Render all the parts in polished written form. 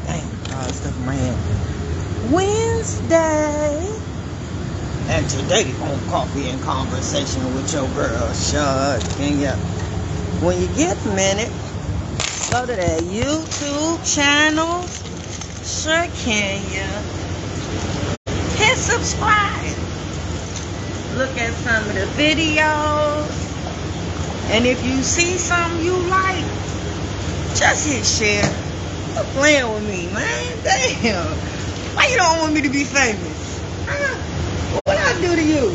Dang, all this stuff in my hand. Wednesday. And today on Coffee and Conversation with your girl, Shakenya. When you get a minute, go to that YouTube channel, Shakenya. Hit subscribe. Look at some of the videos. And if you see something you like, just hit share. Quit playing with me, man. Damn. Why you don't want me to be famous? What I do to you?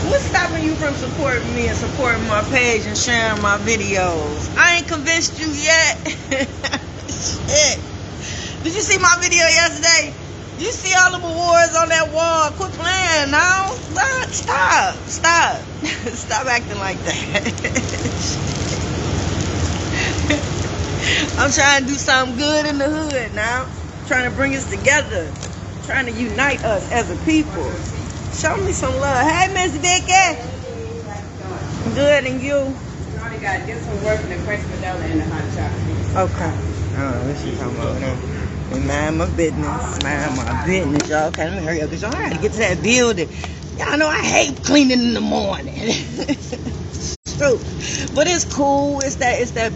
What's stopping you from supporting me and supporting my page and sharing my videos? I ain't convinced you yet. Shit. Did you see my video yesterday? You see all them awards on that wall? Quit playing now. What? Stop. Stop acting like that. I'm trying to do something good in the hood now. Trying to bring us together. Trying to unite us as a people. Show me some love. Hey, Miss Vicky. Good, and you? You only got to get some work in the crushed vanilla and the hot chocolate. Okay. What she talking about now? Mind my business, y'all. Okay, let me hurry up, because y'all gotta get to that building. Y'all know I hate cleaning in the morning. It's true. But it's cool. It's that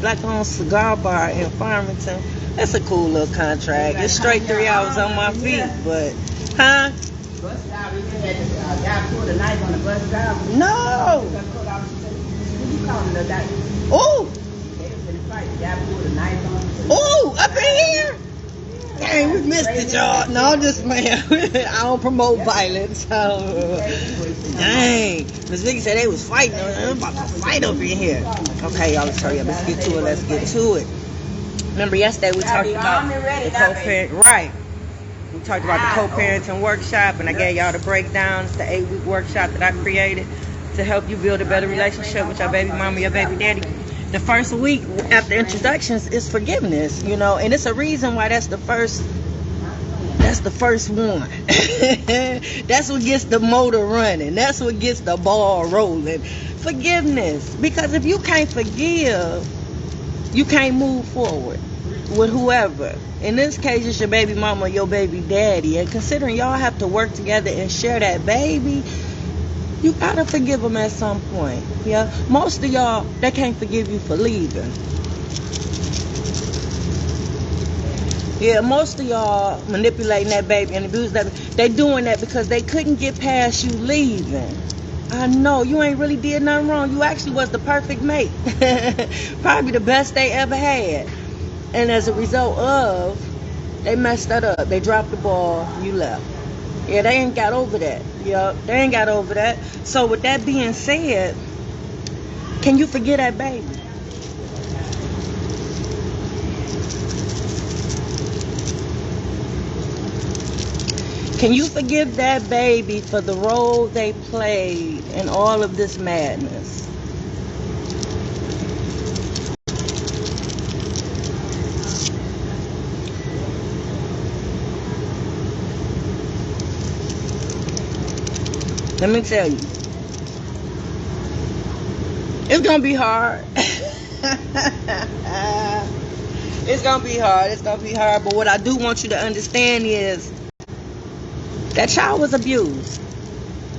black-owned cigar bar in Farmington. That's a cool little contract. It's straight 3 hours on my feet, but, huh? Bus driver, you had the guy pull the knife on the bus driver. No! What you calling the guy? Ooh! They was in the fight. The guy pulled the knife on him. Ooh! Up in here? Dang, we missed it, y'all. No, just, man, I don't promote violence. So, dang. Miss Vicky said they was fighting. I'm about to fight up in here. Okay, y'all, let's hurry up. Let's get to it. Remember yesterday we talked about the co-parent, right? We talked about the co-parenting workshop, and I gave y'all the breakdown. It's the 8-week workshop that I created to help you build a better relationship with your baby mama, your baby daddy. The first week after introductions is forgiveness, you know, and it's a reason why that's the first one. That's what gets the motor running. That's what gets the ball rolling. Forgiveness. Because if you can't forgive, you can't move forward with whoever. In this case, it's your baby mama or your baby daddy. And considering y'all have to work together and share that baby, you gotta forgive them at some point. Yeah, most of y'all, they can't forgive you for leaving. Yeah, most of y'all manipulating that baby and abusing that baby, they doing that because they couldn't get past you leaving. I know, you ain't really did nothing wrong. You actually was the perfect mate. Probably the best they ever had. And as a result of, they messed that up. They dropped the ball, you left. Yeah, they ain't got over that. Yup, they ain't got over that. So with that being said, can you forget that baby? Can you forgive that baby for the role they played in all of this madness? Let me tell you, it's gonna be hard. It's gonna be hard. But what I do want you to understand is that child was abused.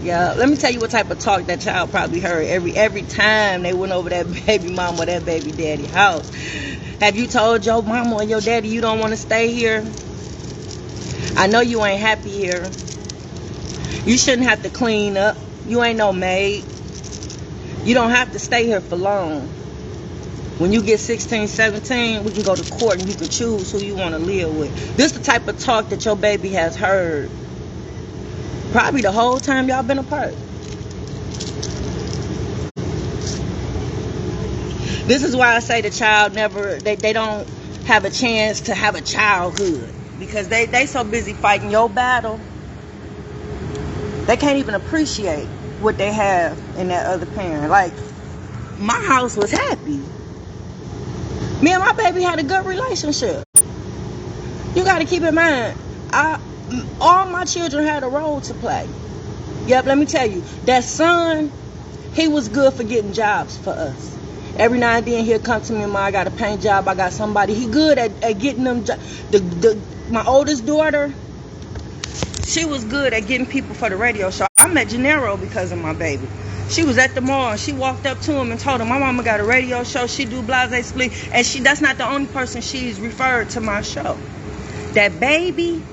Yeah, let me tell you what type of talk that child probably heard every time they went over that baby mama or that baby daddy house. Have you told your mama or your daddy you don't want to stay here? I know you ain't happy here. You shouldn't have to clean up. You ain't no maid. You don't have to stay here for long. When you get 16, 17, we can go to court and you can choose who you want to live with. This is the type of talk that your baby has heard probably the whole time y'all been apart. This is why I say the child they don't have a chance to have a childhood. Because they so busy fighting your battle, they can't even appreciate what they have in that other parent. Like, my house was happy. Me and my baby had a good relationship. You got to keep in mind, all my children had a role to play. Yep, let me tell you, that son, he was good for getting jobs for us. Every now and then he'll come to me, Ma, I got a paint job, I got somebody. He good at getting them. My oldest daughter, she was good at getting people for the radio show. I met Gennaro because of my baby. She was at the mall and she walked up to him and told him, my mama got a radio show, she do blase split, and that's not the only person she's referred to my show. That baby,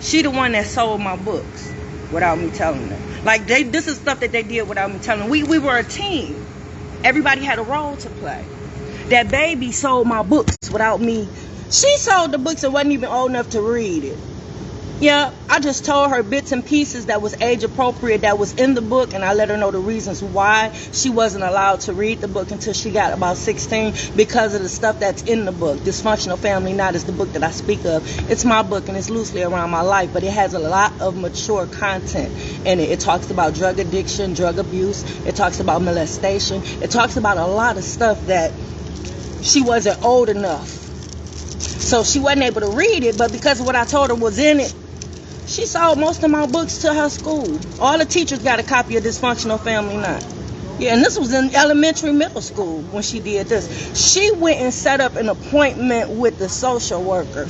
she the one that sold my books without me telling them. Like, this is stuff that they did without me telling them. We were a team. Everybody had a role to play. That baby sold my books without me. She sold the books and wasn't even old enough to read it. Yeah, I just told her bits and pieces that was age appropriate, that was in the book, and I let her know the reasons why she wasn't allowed to read the book until she got about 16 because of the stuff that's in the book. Dysfunctional Family Knot is the book that I speak of. It's my book and it's loosely around my life, but it has a lot of mature content in it. It talks about drug addiction, drug abuse. It talks about molestation. It talks about a lot of stuff that she wasn't old enough. So she wasn't able to read it, but because of what I told her was in it, she sold most of my books to her school. All the teachers got a copy of Dysfunctional Family Knot. Yeah, and this was in elementary, middle school when she did this. She went and set up an appointment with the social worker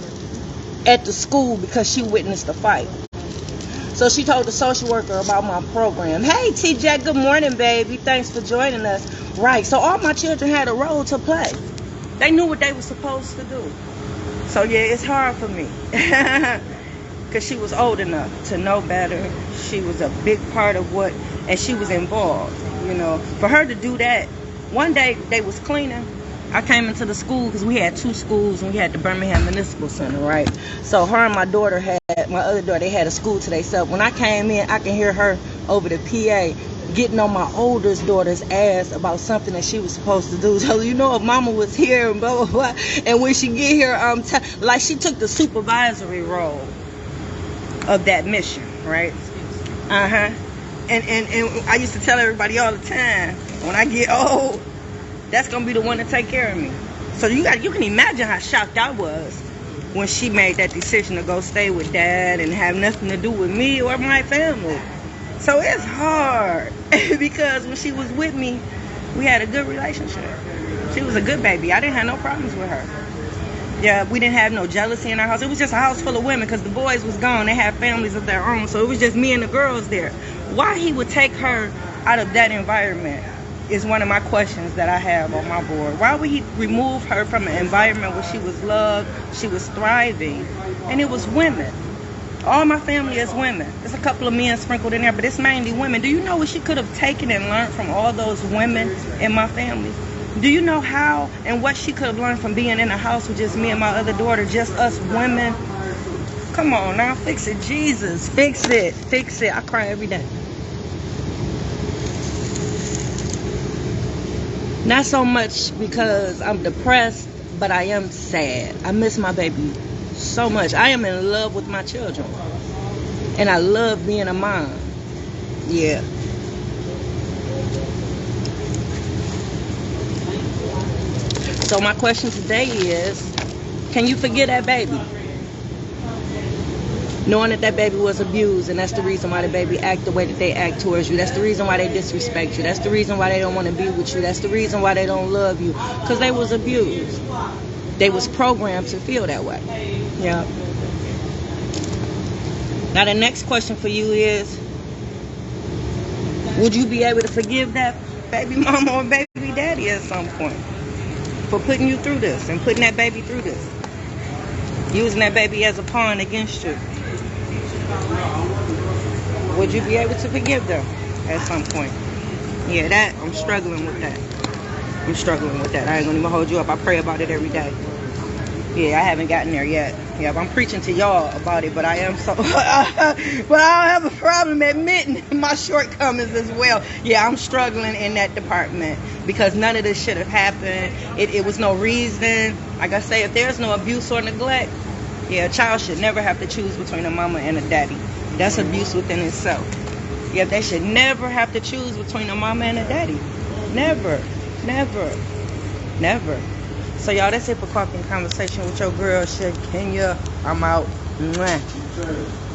at the school because she witnessed the fight. So she told the social worker about my program. Hey, TJ, good morning, baby. Thanks for joining us. Right, so all my children had a role to play. They knew what they were supposed to do. So, yeah, it's hard for me. Because she was old enough to know better. She was a big part of what, and she was involved, you know. For her to do that, one day they was cleaning. I came into the school because we had two schools and we had the Birmingham Municipal Center, right? So her and my other daughter, they had a school to themselves. When I came in, I can hear her over the PA getting on my oldest daughter's ass about something that she was supposed to do. So, you know, if mama was here and blah, blah, blah. And when she get here, like she took the supervisory role of that mission, right? And I used to tell everybody all the time, when I get old, that's gonna be the one to take care of me. So you can imagine how shocked I was when she made that decision to go stay with Dad and have nothing to do with me or my family. So it's hard because when she was with me, we had a good relationship. She was a good baby. I didn't have no problems with her. Yeah, we didn't have no jealousy in our house. It was just a house full of women because the boys was gone. They had families of their own. So it was just me and the girls there. Why he would take her out of that environment is one of my questions that I have on my board. Why would he remove her from an environment where she was loved, she was thriving, and it was women? All my family is women. There's a couple of men sprinkled in there, but it's mainly women. Do you know what she could have taken and learned from all those women in my family? Do you know how and what she could have learned from being in a house with just me and my other daughter, just us women? Come on now, fix it, Jesus. Fix it, fix it. I cry every day. Not so much because I'm depressed, but I am sad. I miss my baby so much. I am in love with my children. And I love being a mom. Yeah. So my question today is, can you forget that baby? Knowing that baby was abused, and that's the reason why the baby act the way that they act towards you. That's the reason why they disrespect you. That's the reason why they don't want to be with you. That's the reason why they don't love you. Because they was abused. They was programmed to feel that way. Yeah. Now the next question for you is, would you be able to forgive that baby mama or baby daddy at some point for putting you through this and putting that baby through this? Using that baby as a pawn against you. Would you be able to forgive them at some point? Yeah, I'm struggling with that. I'm struggling with that. I ain't gonna even hold you up. I pray about it every day. Yeah, I haven't gotten there yet. Yeah, I'm preaching to y'all about it, but I am so... but I don't have a problem admitting my shortcomings as well. Yeah, I'm struggling in that department because none of this should have happened. It was no reason. Like I say, if there's no abuse or neglect, yeah, a child should never have to choose between a mama and a daddy. That's abuse within itself. Yeah, they should never have to choose between a mama and a daddy. Never, never, never. So, y'all, that's it for Coffee and Conversation with your girl, Shakenya. I'm out. Mwah.